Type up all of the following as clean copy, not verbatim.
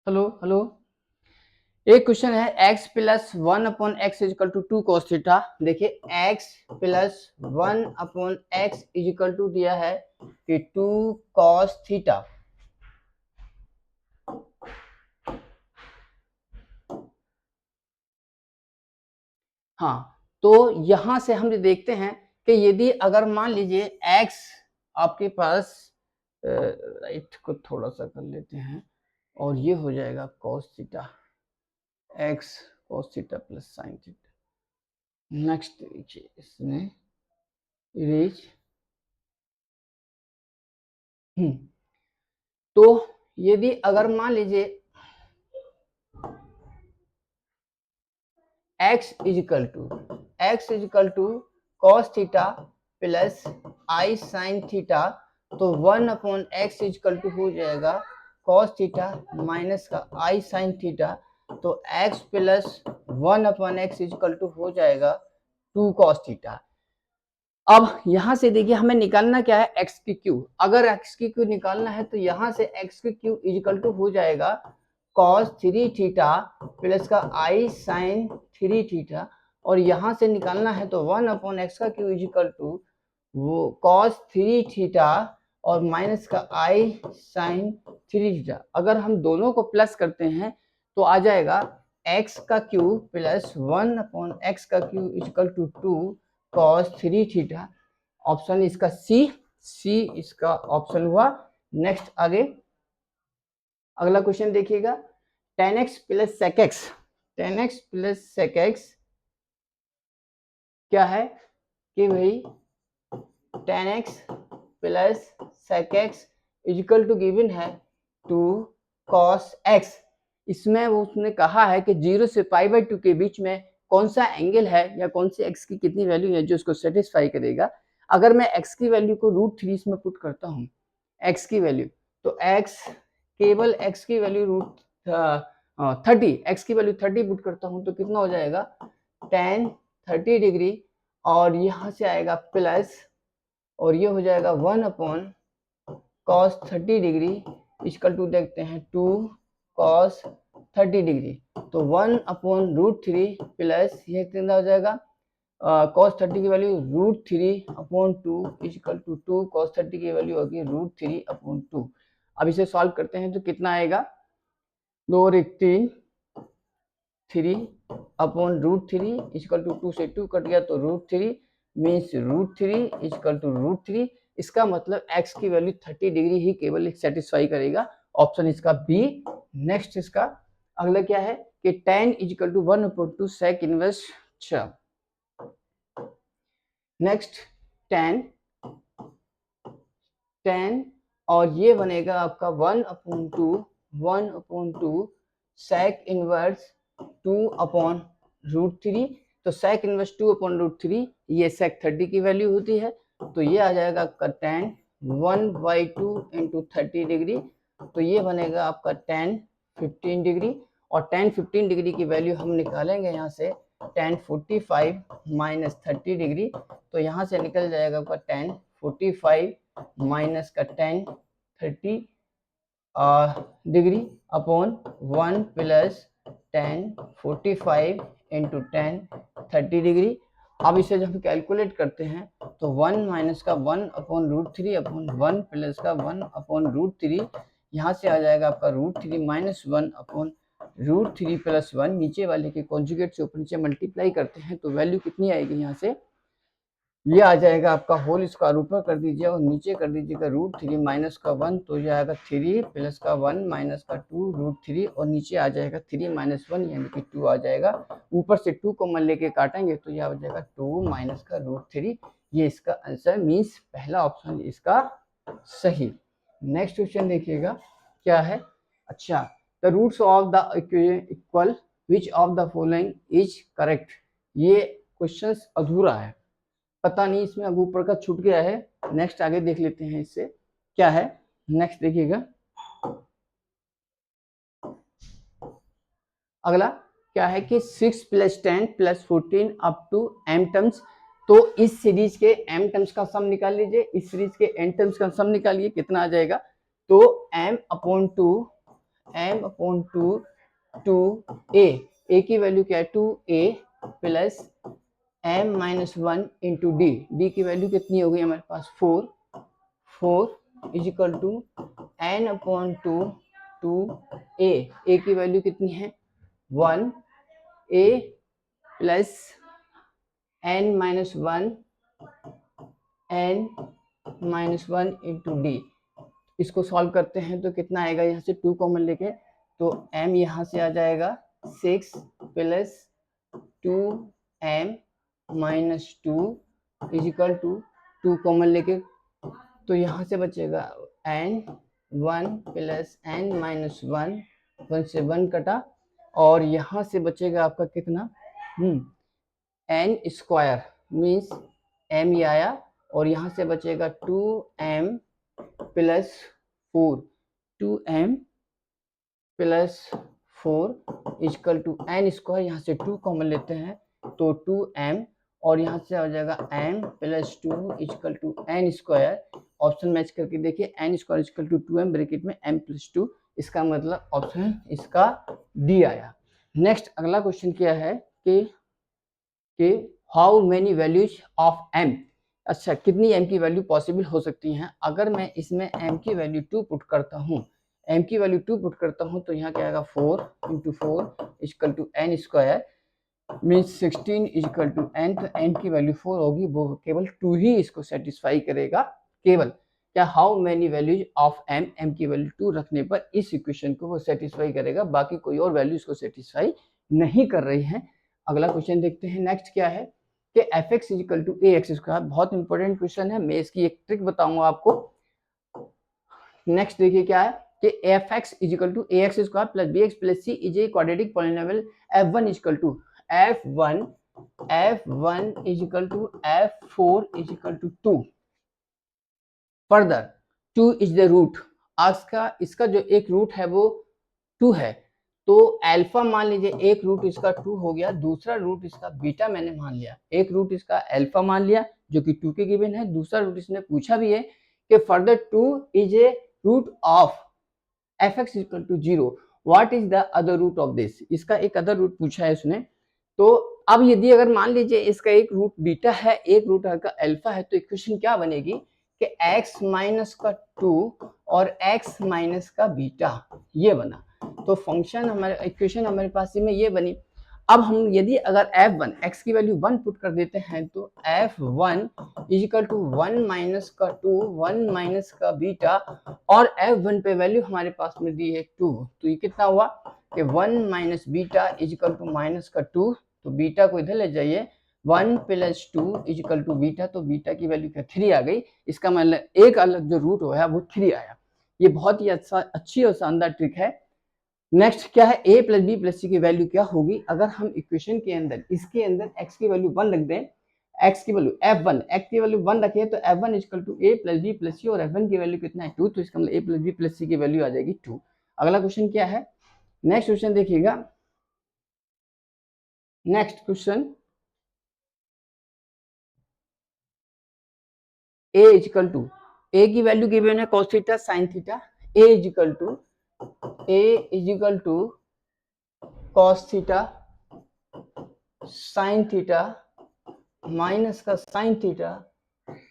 Hello hello. एक question है x plus one upon x equal to two cos theta. देखिए x plus one upon x equal to दिया है कि to cos theta. हाँ, तो यहां से हम देखते हैं कि यदि अगर मान लीजिए x आपके पास राइट को थोड़ा सा कर लेते हैं और ये हो जाएगा cos theta, x cos theta plus sine theta. Next देखिए इसमें इरेज तो यदि अगर मान लीजिए x equal to cos theta plus i sine theta, तो one upon x equal to हो जाएगा कॉस थीटा माइनस का आई साइन थीटा, तो x plus one upon x equal to हो जाएगा टू कॉस थीटा। अब यहां से देखिए हमें निकालना क्या है, x की क्यू। अगर x की क्यू निकालना है तो यहां से x की क्यू इजिकल टू हो जाएगा cos थ्री थीटा प्लस का i साइन थ्री थीटा, और यहां से निकालना है तो वन अपॉन एक्स का क्यू इजिकल टू वो cos थ्री थीटा और माइनस का i साइन थ्री थीटा। अगर हम दोनों को प्लस करते हैं तो आ जाएगा x का Q plus one upon x का Q equal to two cos three theta. Option इसका सी इसका ऑप्शन हुआ। नेक्स्ट आगे अगला क्वेश्चन देखिएगा, tan x plus sec x क्या है कि भाई tan x plus sec x equal to given है टू कॉस एक्स। इसमें वो उसने कहा है कि 0 से पाई बाई 2 के बीच में कौन सा एंगल है या कौन सी एक्स की कितनी वैल्यू है जो उसको सेटिस्फाई करेगा। अगर मैं एक्स की वैल्यू को रूट थ्री इसमें पुट करता हूँ, एक्स की वैल्यू, तो एक्स केवल एक्स की वैल्यू रूट 30, एक्स की वैल्यू 30 पुट करता हूँ तो कितना हो जाएगा टेन 30 डिग्री, और यहाँ से आएगा प्लस, और ये हो जाएगा one upon cos 30 degree equal to देखते हैं टू कॉस 30 डिग्री, तो one upon root three plus ये कितना हो जाएगा कॉस 30 की value root three upon two equal to two cos 30 की वैल्यू होगी रूट थ्री अपॉन टू। अब इसे सॉल्व करते हैं तो कितना आएगा, दो और एक तीन, three upon root three equal to two से टू कट गया तो root three means root three equal to root three. इसका मतलब x की वैल्यू 30 डिग्री ही केवल सेटिस्फाई करेगा। ऑप्शन इसका बी। नेक्स्ट इसका अगला क्या है कि tan equal to one upon two sec inverse छ। नेक्स्ट tan और ये बनेगा आपका one upon two sec inverse two upon root three, तो sec inverse two upon root three ये सेक 30 की वैल्यू होती है, तो ये आ जाएगा आपका tan one by two into 30 degree, तो ये बनेगा आपका tan 15 डिग्री, और tan 15 डिग्री की वैल्यू हम निकालेंगे यहाँ से tan 45 माइनस 30 डिग्री, तो यहाँ से निकल जाएगा आपका tan 45 माइनस का tan 30 degree upon one plus tan 45 into tan 30 degree. अब इसे जब हम कैलकुलेट करते हैं तो वन माइनस का one upon root three upon one plus का वन अपॉन रूट थ्री, यहाँ से आ जाएगा आपका root three minus one upon root three plus one, नीचे वाले के कॉन्जुगेट से ऊपर नीचे मल्टीप्लाई करते हैं तो वैल्यू कितनी आएगी, यहाँ से ये आ जाएगा आपका होल स्क्वायर ऊपर कर दीजिए और नीचे कर दीजिएगा रूट थ्री माइनस का वन, तो ये आएगा थ्री प्लस का वन माइनस का टू रूट थ्री, और नीचे आ जाएगा थ्री माइनस वन यानी कि टू आ जाएगा। ऊपर से टू को मन लेके काटेंगे तो ये आ जाएगा टू माइनस का रूट थ्री। ये इसका आंसर मीन्स पहला ऑप्शन इसका सही। नेक्स्ट क्वेश्चन देखिएगा क्या है, अच्छा the roots of the equal which of the following is correct. ये क्वेश्चन अधूरा है, पता नहीं इसमें अब ऊपर का छूट गया है। नेक्स्ट आगे देख लेते हैं इससे क्या है। नेक्स्ट देखिएगा अगला क्या है कि 6 plus 10 plus 14 up to m terms, तो इस सीरीज के m टर्म्स का सम निकाल लीजिए, इस सीरीज के n टर्म्स का सम निकालिए, कितना आ जाएगा, तो m upon two m upon 2 की वैल्यू क्या है 2a plus m minus 1 into D की वैल्यू कितनी हो गई हमारे पास 4 is equal to n upon 2 a की वैल्यू कितनी है 1 a plus n minus 1 into D. इसको सॉल्व करते हैं तो कितना आएगा, यहाँ से 2 कॉमन लेके तो m यहाँ से आ जाएगा 6 plus 2m minus 2 is equal to 2 common लेके तो यहाँ से बचेगा n 1 प्लस n माइनस 1 से 1 कटा और यहाँ से बचेगा आपका कितना n स्क्वायर मीन्स m ही आया और यहाँ से बचेगा 2m plus 4 2m plus 4 equal to n square, यहाँ से 2 कॉमन लेते हैं तो 2m और यहाँ से आ जाएगा m plus 2 equal to n square. Option match करके देखिए n square equal to 2m bracket में m प्लस 2, इसका मतलब ऑप्शन इसका डी आया। नेक्स्ट अगला क्वेश्चन क्या है कि how many values of m, अच्छा कितनी m की वैल्यू पॉसिबल हो सकती हैं। अगर मैं इसमें m की वैल्यू 2 पुट करता हूँ तो यहाँ क्या आएगा 4 into 4 equal to n square means 16 equal to n, तो n की वैल्यू 4 होगी, वो केवल 2 ही इसको सेटिस्फाई करेगा। केवल क्या how many values of m की वैल्यू 2 रखने पर इस इक्वेशन को वो सेटिस्फाई करेगा, बाकी कोई और वैल्यू इसको सेटिस्फाई नहीं कर रही है। अगला क्वेश्चन देखते हैं। नेक्स्ट क्या है कि F X equal to A X square, बहुत इंपॉर्टेंट क्वेश्चन है, मैं इसकी एक ट्रिक बताऊंगा आपको। नेक्स्ट देखिए क्या है कि F X equal to A X square plus B X plus C is a quadratic polynomial F one equal to f1 equal to f4 equal to 2। Further 2 is the root, इसका जो एक root है वो 2 है, तो alpha मान लीजिए एक रूट इसका 2 हो गया, दूसरा रूट इसका बीटा मैंने मान लिया। एक रूट इसका अल्फा मान लिया जो कि 2 के गिवन है, दूसरा रूट इसने पूछा भी है कि further 2 is a root of F X equal to 0, what is the other root of this, इसका एक अदर रूट पूछा है उसने। तो अब यदि अगर मान लीजिए इसका एक रूट बीटा है एक रूट का अल्फा है, तो इक्वेशन क्या बनेगी कि x माइनस का 2 और x माइनस का बीटा, ये बना। तो फंक्शन हमारे इक्वेशन हमारे पास में ये बनी। अब हम यदि अगर f1 x की वैल्यू 1 पुट कर देते हैं तो f1 इजिकल टू 1 माइनस का 2 1 माइनस का बीटा और f1 पे वैल्यू हमारे पास में दी है 2, तो ये कितना हुआ कि 1 minus beta equal to minus का 2, तो बीटा को इधर ले जाइए 1 प्लस 2 इजिकल टू बीटा, तो बीटा की वैल्यू क्या 3 आ गई। इसका मतलब एक अलग जो रूट हुआ वो 3 आया। ये बहुत ही अच्छी और शानदार ट्रिक है। नेक्स्ट क्या है a plus B plus C की वैल्यू क्या होगी, अगर हम इक्वेशन के अंदर इसके अंदर x की वैल्यू 1 रख दें, x की वैल्यू f1 x की वैल्यू 1 रखें तो f1 equal to a plus B plus C और f1 की वैल्यू कितना है 2, तो इसका मतलब a plus B plus C की वैल्यू आ जाएगी 2। अगला क्वेश्चन क्या है, नेक्स्ट क्वेश्चन देखिएगा। Next question a equal to a की वैल्यू गिवन है cos theta sin theta, a equal to cos theta sin theta minus का sin थीटा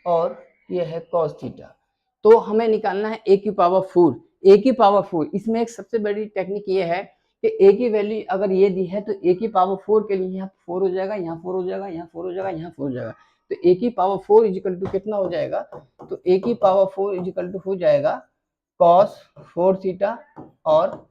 और ये है cos थीटा। तो हमें निकालना है a की पावर 4। a की पावर 4, इसमें एक सबसे बड़ी टेक्निक ये है कि a की वैल्यू अगर ये दी है तो a की पावर 4 के लिए यहाँ 4 हो जाएगा, यहाँ 4 हो जाएगा, यहाँ 4 हो जाएगा, यहाँ 4 हो जाएगा, तो a की पावर 4 इजिकल टू कितना हो जाएगा, तो a की पावर 4 इजिकल टू हो जाएगा cos 4 थीटा और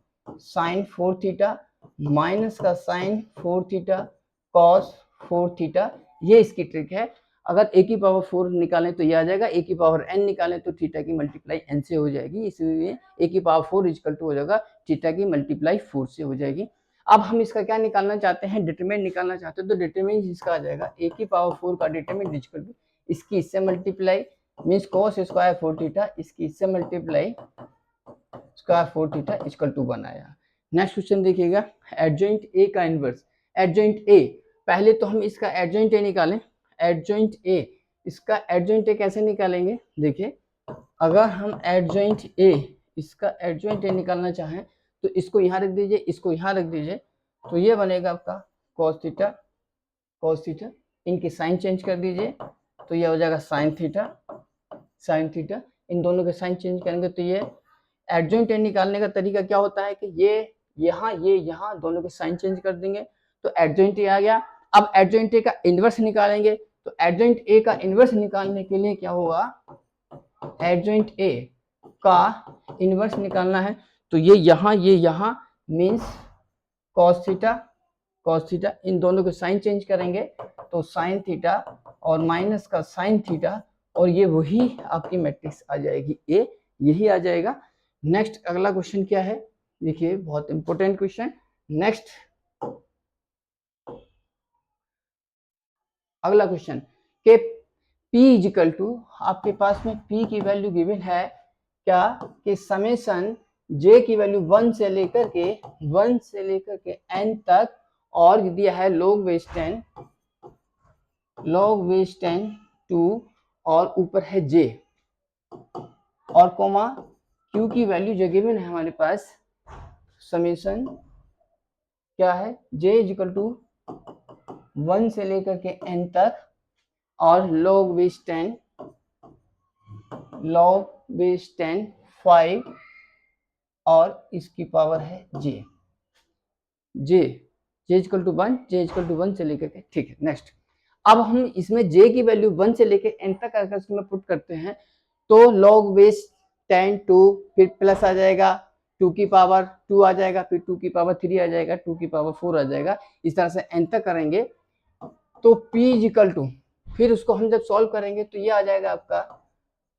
sin 4 थीटा माइनस का sin 4 थीटा cos 4 थीटा। ये इसकी ट्रिक है। अगर a की पावर 4 निकालें तो ये आ जाएगा, a की पावर n निकालें तो थीटा की मल्टीप्लाई n से हो जाएगी, इसलिए a की पावर 4 इक्वल टू हो जाएगा थीटा की मल्टीप्लाई 4 से हो जाएगी। अब हम इसका क्या निकालना चाहते हैं, डिटरमिनेंट निकालना चाहते हैं, तो डिटरमिनेंट इसका आ जाएगा a की पावर 4 का डिटरमिनेंट इक्वल टू इसकी इससे multiply means cos square 4 theta, इसकी इससे multiply square 4 theta equal to बनाया। नेक्स्ट क्वेश्चन देखिएगा, एडजॉइंट ए का इनवर्स। एडजॉइंट ए, पहले तो हम इसका एडजॉइंट ए निकालें। एडजॉइंट ए, इसका एडजॉइंट ए कैसे निकालेंगे, देखिए अगर हम एडजॉइंट ए इसका एडजॉइंट ए निकालना चाहें तो इसको यहाँ रख दीजिए, इसको यहाँ रख दीजिए, तो ये बनेगा आपका cos थीटा, cos थीटा, इनकी साइन चेंज कर दीजिए, तो ये हो जाएगा sin थीटा, sin थीटा। इन दोनों के साइन चेंज करेंगे तो ये एडजॉइंट एंड निकालने का तरीका क्या होता है कि ये यहाँ दोनों के साइन चेंज कर देंगे तो एडजॉइंट ए आ गया। अब एडजॉइंट ए का इनवर्स निकालेंगे, तो एडजॉइंट ए का इनवर्स निकालने के लिए क्या होगा, एडजॉइंट ए का इनवर्स निकालना है, तो ये यहाँ मीन्स cos थीटा, इन दोनों के साइन चेंज करेंगे तो sin थीटा और माइनस का sin थीटा, और ये वही आपकी मैट्रिक्स आ जाएगी ए, यही आ जाएगा। नेक्स्ट अगला क्वेश्चन क्या है, देखिए बहुत इंपॉर्टेंट क्वेश्चन। नेक्स्ट अगला क्वेश्चन के P इजिकल टू, आपके पास में P की वैल्यू गिवन है क्या कि समेसन J की वैल्यू 1 से लेकर के n तक, और दिया है log बेस 10 2 और ऊपर है J, और कोमा Q की वैल्यू जो गिवन है हमारे पास, समेसन क्या है J इजिकल टू 1 से लेकर के n तक, और log बेस 10 5 और इसकी पावर है j इक्वल टू 1 से लेकर के, ठीक है। नेक्स्ट अब हम इसमें j की वैल्यू 1 से लेकर n तक अगर इसमें पुट करते हैं तो log बेस 10 2, फिर प्लस आ जाएगा 2 की पावर 2 आ जाएगा, फिर 2 की पावर 3 आ जाएगा, 2 की पावर 4 आ जाएगा, इस तरह से n तक करेंगे तो p इक्वल टू, फिर उसको हम जब सॉल्व करेंगे तो ये आ जाएगा आपका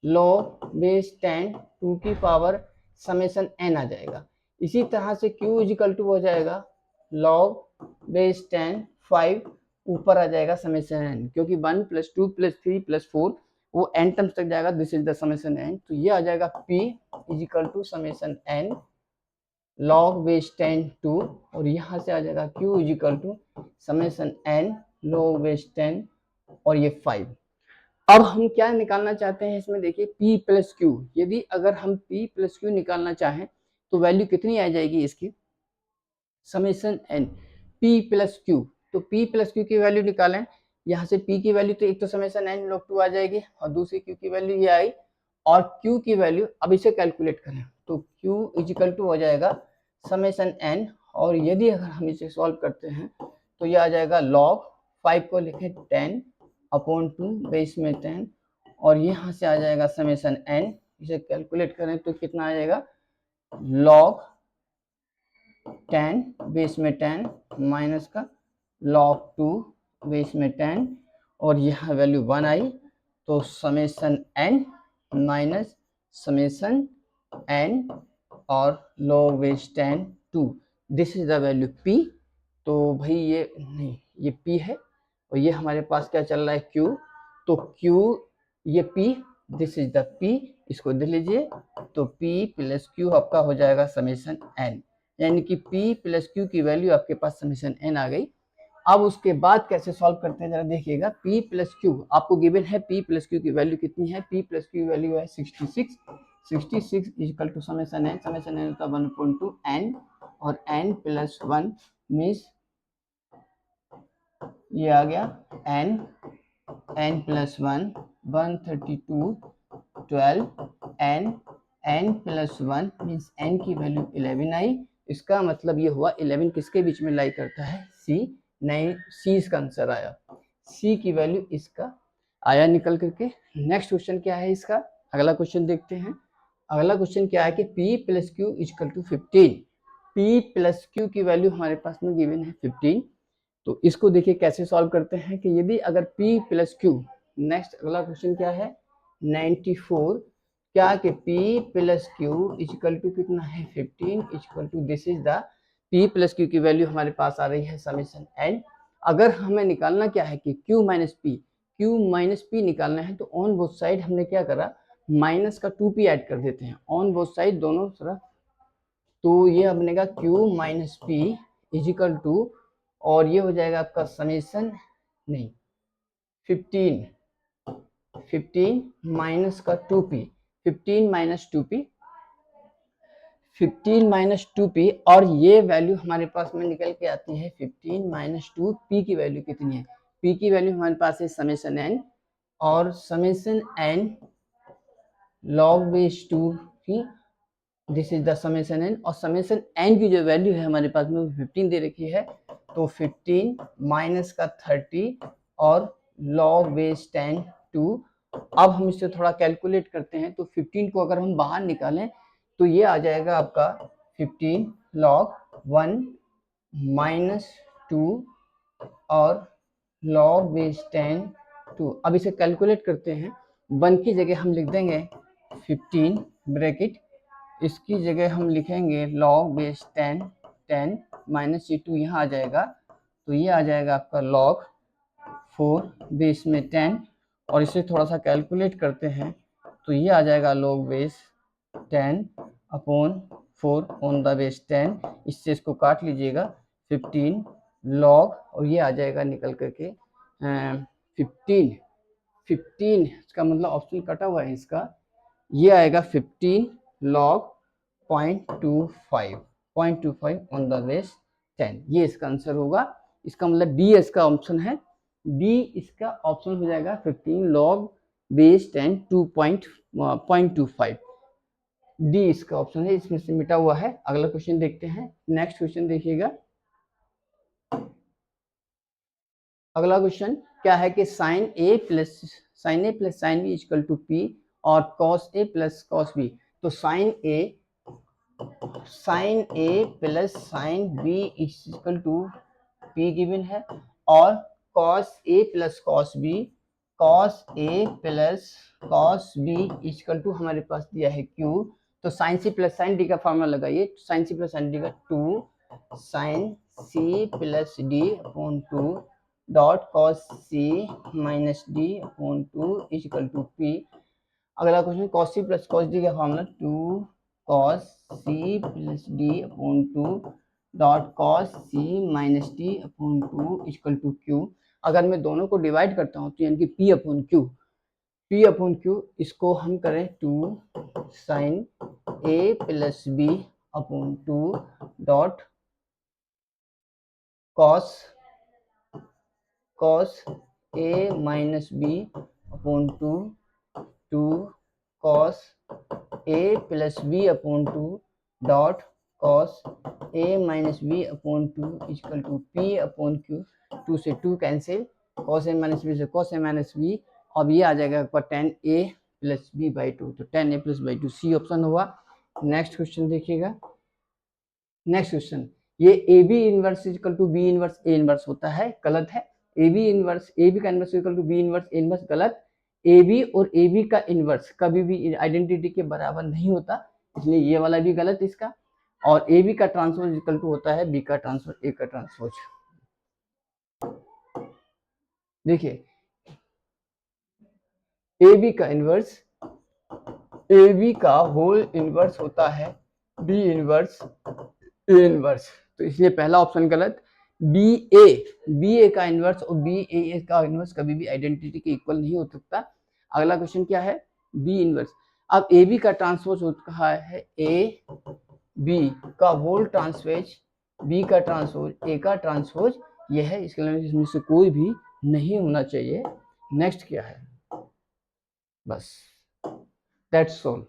log बेस 10 2 की पावर समेसन n आ जाएगा। इसी तरह से q इक्वल टू हो जाएगा log बेस 10 5, ऊपर आ जाएगा समेसन n, क्योंकि 1 + 2 + 3 + 4 वो n टर्म्स तक जाएगा, this is the summation n, तो ये आ जाएगा p equal to summation n log base 10 2, और यहाँ से आ जाएगा q equal to summation n log base 10 और ये 5। अब हम क्या निकालना चाहते हैं इसमें, देखिए p + q, यदि अगर हम p + q निकालना चाहें तो वैल्यू कितनी आ जाएगी इसकी, समेसन n p + q, तो p + q की वैल्यू निकालें, यहाँ से p की वैल्यू तो एक तो समेसन n log 2 आ जाएगी, और दूसरी q की वैल्यू ये आई, और q की वैल्यू अब इसे कैलकुलेट करें तो q इक्वल टू हो जाएगा समेसन n, और यदि अगर हम इसे सॉल्व करते हैं तो ये आ जाएगा log 5 को लिखें 10/2 बेस में 10, और यहाँ से आ जाएगा समेसन n, इसे कैलकुलेट करें तो कितना आ जाएगा log 10 बेस में 10 माइनस का log 2 बेस में 10, और यहाँ वैल्यू 1 आई, तो summation n minus summation n और log base 10 2, this is the value p। तो भाई ये नहीं, ये p है, और ये हमारे पास क्या चल रहा है q, तो q ये p, this is the p, इसको दे लीजिए, तो p + q आपका हो जाएगा समेसन n, यानी कि p + q की वैल्यू आपके पास समेसन n आ गई। अब उसके बाद कैसे सॉल्व करते हैं जरा देखिएगा, p + q आपको गिवन है, p + q की वैल्यू कितनी है, p + q की वैल्यू है 66 इक्वल टू समेसन n होता है 1/2 n, और n + 1 मीन्स ये आ गया n + 1 132 12 n + 1 मीन्स n की वैल्यू 11 आई, इसका मतलब ये हुआ 11 किसके बीच में लाई करता है, c, नहीं c इसका आंसर आया, c की वैल्यू इसका आया निकल करके। नेक्स्ट क्वेश्चन क्या है इसका, अगला क्वेश्चन देखते हैं। अगला क्वेश्चन क्या है कि p + q = 15, p + q की वैल्यू हमारे पास में गिवन है 15, तो इसको देखिए कैसे सॉल्व करते हैं कि यदि अगर p + q, नेक्स्ट अगला क्वेश्चन क्या है 94, क्या कि p + q इक्वल टू कितना है 15 equal to, this is the p + q की वैल्यू हमारे पास आ रही है समेसन n। अगर हमें निकालना क्या है कि q - p निकालना है, तो ऑन बोथ साइड हमने क्या करा, माइनस का 2p ऐड कर देते हैं ऑन बोथ साइड दोनों तरफ, तो ये बनेगा q - p इक्वल टू, और ये हो जाएगा आपका समेसन नहीं 15 माइनस का 2p, 15 - 2p 15 माइनस 2p, और ये वैल्यू हमारे पास में निकल के आती है 15 माइनस 2p की वैल्यू कितनी है? p की वैल्यू हमारे पास है समेशन n, और समेशन n log बेस 2 की, this is the summation n, और समेशन n की जो वैल्यू है हमारे पास में 15 दे रखी है, तो 15 माइनस का 30 और log बेस 10 2। अब हम इससे थोड़ा कैलकुलेट करते हैं, तो 15 को अगर हम बाहर निकालें तो ये आ जाएगा आपका 15 log 1 माइनस 2 और log बेस 10 2। अब इसे कैलकुलेट करते हैं, 1 की जगह हम लिख देंगे 15 ब्रैकेट, इसकी जगह हम लिखेंगे log बेस 10 10 माइनस ये 2 यहाँ आ जाएगा, तो ये आ जाएगा आपका log 4 बेस में 10, और इसे थोड़ा सा कैलकुलेट करते हैं तो ये आ जाएगा log base 10 upon 4 on the base 10, इससे इसको काट लीजिएगा 15 log, और ये आ जाएगा निकल करके 15 इसका मतलब ऑप्शन कटा हुआ है इसका, ये आएगा 15 log 0.25 ऑन द बेस 10, ये इसका आंसर होगा। इसका मतलब डी इसका ऑप्शन है, डी इसका ऑप्शन हो जाएगा 15 log बेस 10 2.25, डी इसका ऑप्शन है, इसमें से मिटा हुआ है। अगला क्वेश्चन देखते हैं, नेक्स्ट क्वेश्चन देखिएगा। अगला क्वेश्चन क्या है कि sine A plus sine B equal to P और cos A plus cos B. तो sine A plus sine B equal to P given है, और cos A plus cos B equal to हमारे पास दिया है क्यू। तो sine C plus sine D का फॉर्मूला लगाइए, sine C plus sine D का 2 sine C plus D upon 2 dot cos C minus D upon 2 equal to P. अगला question cos C plus cos D का formula 2 cos C plus D upon 2 dot cos C minus D upon 2 equal to Q. अगर मैं दोनों को divide करता हूँ तो यानी कि पी अपॉन क्यू, इसको हम करें 2 sine A plus B upon 2 dot cos A minus B upon 2 cos A plus B upon 2 dot cos A minus B upon 2 equal to P upon Q. 2 से 2 cancel, cos A minus B से cos A minus B, अब ये आ जाएगा आपका 10a plus B by 2, तो 10a plus by 2 C option हुआ। Next question देखिएगा। नेक्स्ट क्वेश्चन, ये A B inverse equal to B inverse A inverse होता है, गलत है। ए बी का inverse equal to B inverse A inverse, गलत। ए बी और ए बी का इनवर्स कभी भी आइडेंटिटी के बराबर नहीं होता, इसलिए ये वाला भी गलत इसका। और ए बी का ट्रांसपोज इक्वल टू होता है बी का ट्रांसपोज ए का ट्रांसपोज। देखिए ए बी का इनवर्स, ए बी का होल इनवर्स होता है बी इनवर्स ए इनवर्स, तो इसलिए पहला ऑप्शन गलत। बी ए का इनवर्स और बी ए का इनवर्स कभी भी आइडेंटिटी के इक्वल नहीं हो सकता। अगला क्वेश्चन क्या है, बी इनवर्स। अब ए बी का ट्रांसपोज होता है ए बी का होल ट्रांसपोज बी का ट्रांसपोज ए का ट्रांसपोज, यह है, इसके लिए इसमें से कोई भी नहीं होना चाहिए। नेक्स्ट क्या है, बस दैट्स ऑल।